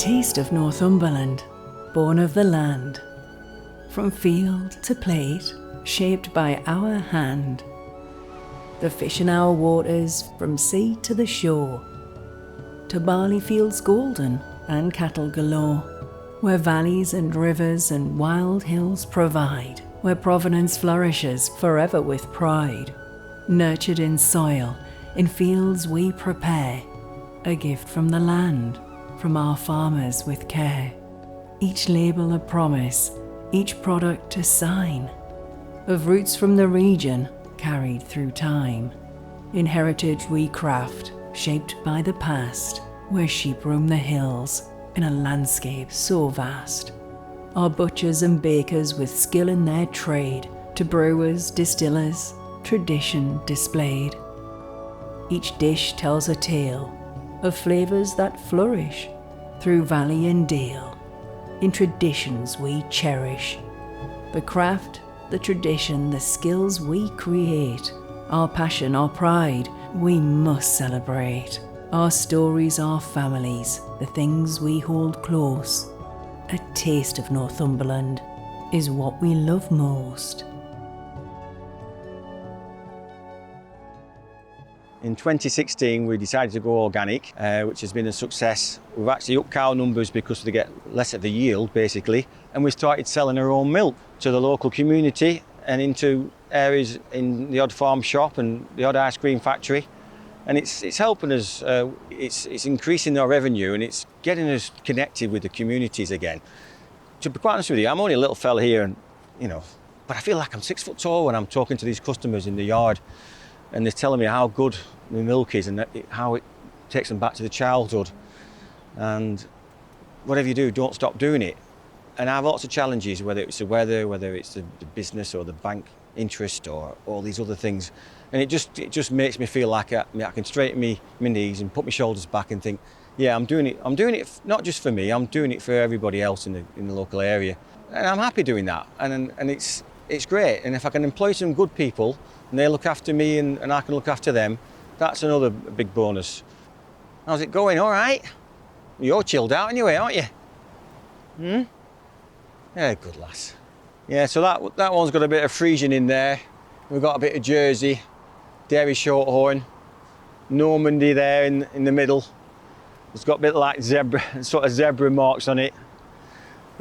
Taste of Northumberland, born of the land. From field to plate, shaped by our hand. The fish in our waters, from sea to the shore. To barley fields golden and cattle galore. Where valleys and rivers and wild hills provide. Where provenance flourishes forever with pride. Nurtured in soil, in fields we prepare. A gift from the land, from our farmers with care. Each label a promise, each product a sign. Of roots from the region, carried through time. In heritage we craft, shaped by the past. Where sheep roam the hills, in a landscape so vast. Our butchers and bakers with skill in their trade. To brewers, distillers, tradition displayed. Each dish tells a tale of flavours that flourish through valley and dale. In traditions we cherish the craft, the tradition, the skills we create. Our passion, our pride, we must celebrate. Our stories, our families, the things we hold close. A taste of Northumberland is what we love most. In 2016 we decided to go organic, which has been a success. We've actually upped cow numbers because they get less of the yield basically, and we started selling our own milk to the local community and into areas in the odd farm shop and the odd ice cream factory. And it's helping us, it's increasing our revenue and it's getting us connected with the communities again. To be quite honest with you, I'm only a little fella here, and but I feel like I'm 6 foot tall when I'm talking to these customers in the yard. And they're telling me how good the milk is and how it takes them back to the childhood. And whatever you do, don't stop doing it. And I have lots of challenges, whether it's the weather, whether it's the business or the bank interest or all these other things. And it just makes me feel like I can straighten my knees and put my shoulders back and think, yeah, I'm doing it not just for me, I'm doing it for everybody else in the local area. And I'm happy doing that. And it's great. And if I can employ some good people, and they look after me and I can look after them, that's another big bonus. How's it going? All right? You're chilled out anyway, aren't you? Yeah, good lass. Yeah, so that one's got a bit of Frisian in there. We've got a bit of Jersey, Dairy Shorthorn, Normandy there in the middle. It's got a bit like zebra marks on it.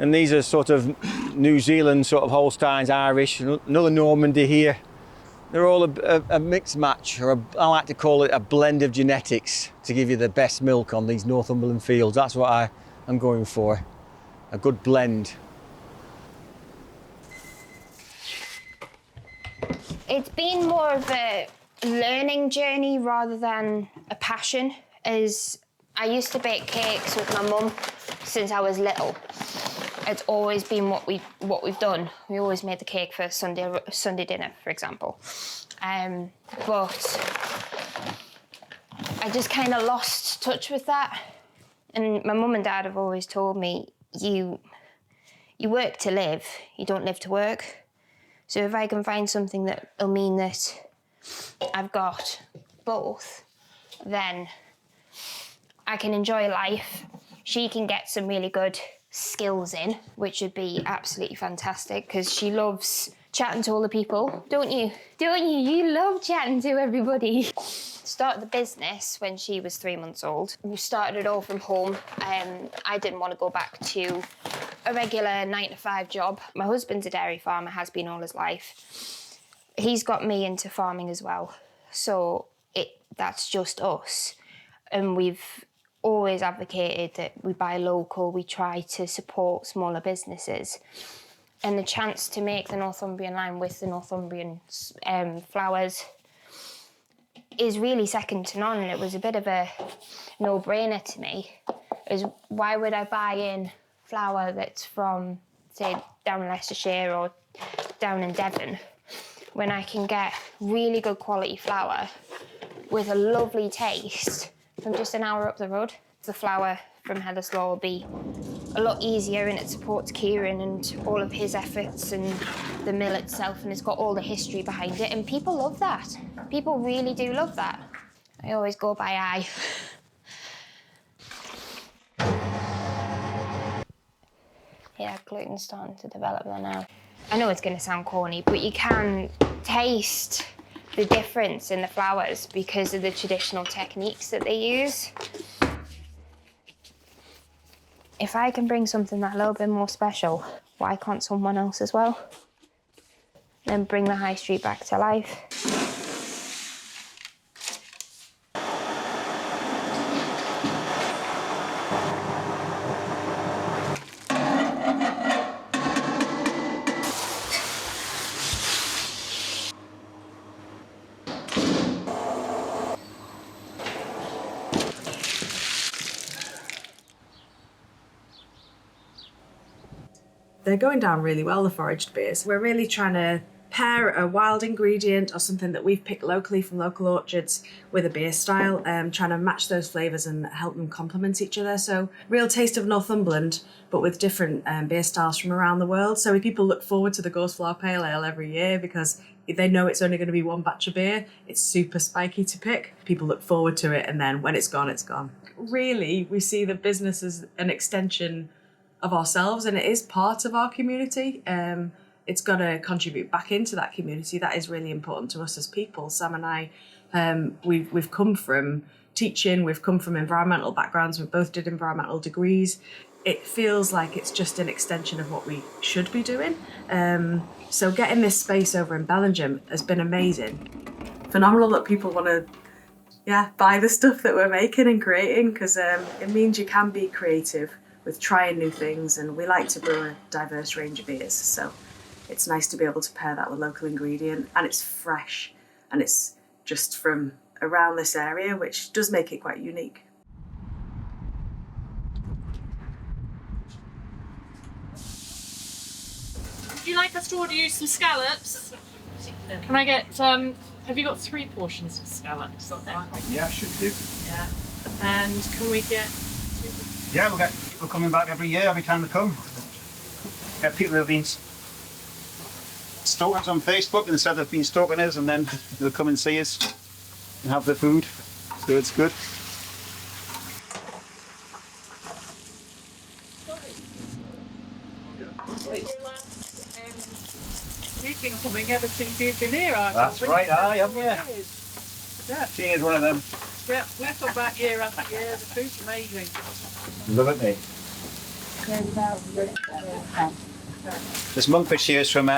And these are sort of New Zealand sort of Holsteins, Irish, another Normandy here. They're all a mixed match, or I like to call it a blend of genetics to give you the best milk on these Northumberland fields. That's what I'm going for, a good blend. It's been more of a learning journey rather than a passion, as I used to bake cakes with my mum since I was little. It's always been what we've done. We always made the cake for Sunday dinner, for example. But I just kind of lost touch with that. And my mum and dad have always told me, you work to live, you don't live to work. So if I can find something that will mean that I've got both, then I can enjoy life. She can get some really good skills in, which would be absolutely fantastic, because she loves chatting to all the people, don't you? You love chatting to everybody. Started the business when she was 3 months old. We started it all from home. I didn't want to go back to a regular 9-to-5 job. My husband's a dairy farmer, has been all his life. He's got me into farming as well, so that's just us. And we've always advocated that we buy local, we try to support smaller businesses. And the chance to make the Northumbrian line with the Northumbrian flowers is really second to none. It was a bit of a no-brainer to me. Why would I buy in flour that's from, say, down in Leicestershire or down in Devon, when I can get really good quality flour with a lovely taste from just an hour up the road? The flour from Heatherslaw will be a lot easier, and it supports Kieran and all of his efforts and the mill itself, and it's got all the history behind it, and people love that. People really do love that. I always go by eye. Yeah, gluten's starting to develop there now. I know it's going to sound corny, but you can taste the difference in the flours because of the traditional techniques that they use. If I can bring something that a little bit more special, why can't someone else as well? And bring the high street back to life. They're going down really well, the foraged beers. We're really trying to pair a wild ingredient or something that we've picked locally from local orchards with a beer style, trying to match those flavours and help them complement each other. So real Taste of Northumberland, but with different beer styles from around the world. So people look forward to the Ghost Flower Pale Ale every year because they know it's only going to be one batch of beer. It's super spiky to pick. People look forward to it, and then when it's gone, it's gone. Really, we see the business as an extension of ourselves, and it is part of our community. It's got to contribute back into that community. That is really important to us as people. Sam and I, we've come from teaching, we've come from environmental backgrounds, we both did environmental degrees. It feels like it's just an extension of what we should be doing. So getting this space over in Bellingham has been amazing. Phenomenal that people want to buy the stuff that we're making and creating, because it means you can be creative with trying new things, and we like to brew a diverse range of beers, so it's nice to be able to pair that with local ingredient, and it's fresh and it's just from around this area, which does make it quite unique. Would you like us to order you some scallops? Can I get, have you got 3 portions of scallops? Yeah, should do. Yeah. And can we get... Yeah, we'll get people coming back every year, every time they come. Get people who have been stalking us on Facebook and said they've been stalking us, and then they'll come and see us and have the food. So it's good. You've been coming ever since you've been here, haven't That's right, haven't you? Yeah. She is one of them. Yeah, we come back year after year, the food's amazing. Love it, mate. This monkfish here is from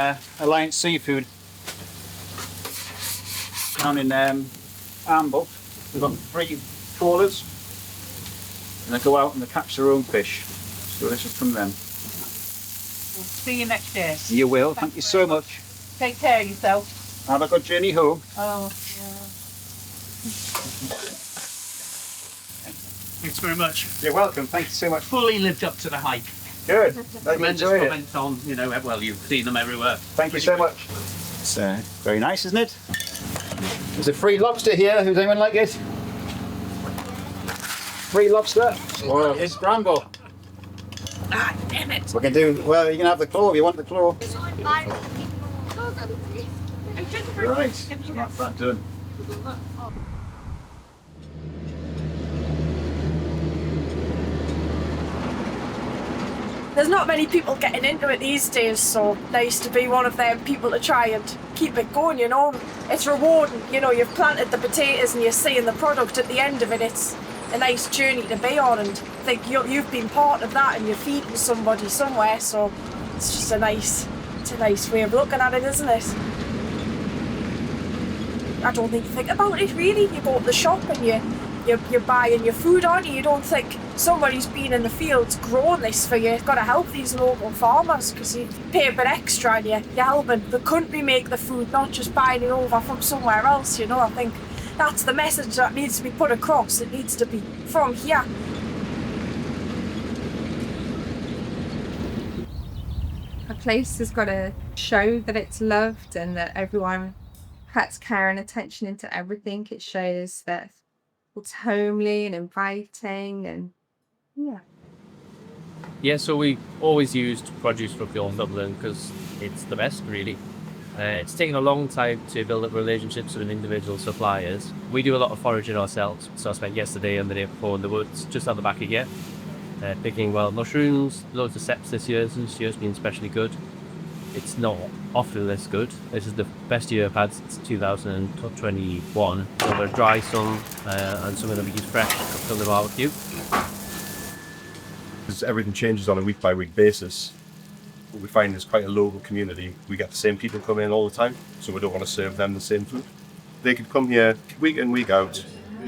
Alliance Seafood down in Amble. We've got 3 trawlers, and they go out and they catch their own fish. So this is from them. We'll see you next year. You will. Thank you so much. Take care of yourself. Have a good journey home. Oh, yeah. Thanks very much. You're welcome. Thank you so much. Fully lived up to the hype. Good. Tremendous comments on, well, you've seen them everywhere. Thank you so much. It's very nice, isn't it? There's a free lobster here. Does anyone like it? Free lobster? Or it's Bramble. Ah, damn it! We can do, well, you can have the claw if you want the claw. Right. That's that done. There's not many people getting into it these days, so nice to be one of them people to try and keep it going, It's rewarding, you've planted the potatoes and you're seeing the product at the end of it. It's a nice journey to be on, and I think you've been part of that and you're feeding somebody somewhere, so it's just a nice way of looking at it, isn't it? I don't think you think about it really. You go to the shop and you're buying your food, aren't you? You don't think somebody's been in the fields growing this for you. You've got to help these local farmers because you pay a bit extra and you're helping the country make the food, not just buying it over from somewhere else, I think that's the message that needs to be put across. It needs to be from here. A place has got to show that it's loved and that everyone puts care and attention into everything. It shows that it's homely and inviting, and Yeah, so we always used produce from Northumberland because it's the best, really. It's taken a long time to build up relationships with individual suppliers. We do a lot of foraging ourselves, so I spent yesterday and the day before in the woods just at the back again. picking wild mushrooms. Loads of seps this year. This year's been especially good. It's not often this good. This is the best year I've had since 2021. So we're going to dry some and some of them we use fresh from the barbecue. Because everything changes on a week by week basis. What we find is quite a local community. We get the same people come in all the time, so we don't want to serve them the same food. They could come here week in, week out,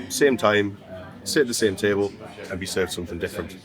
same time, sit at the same table and be served something different.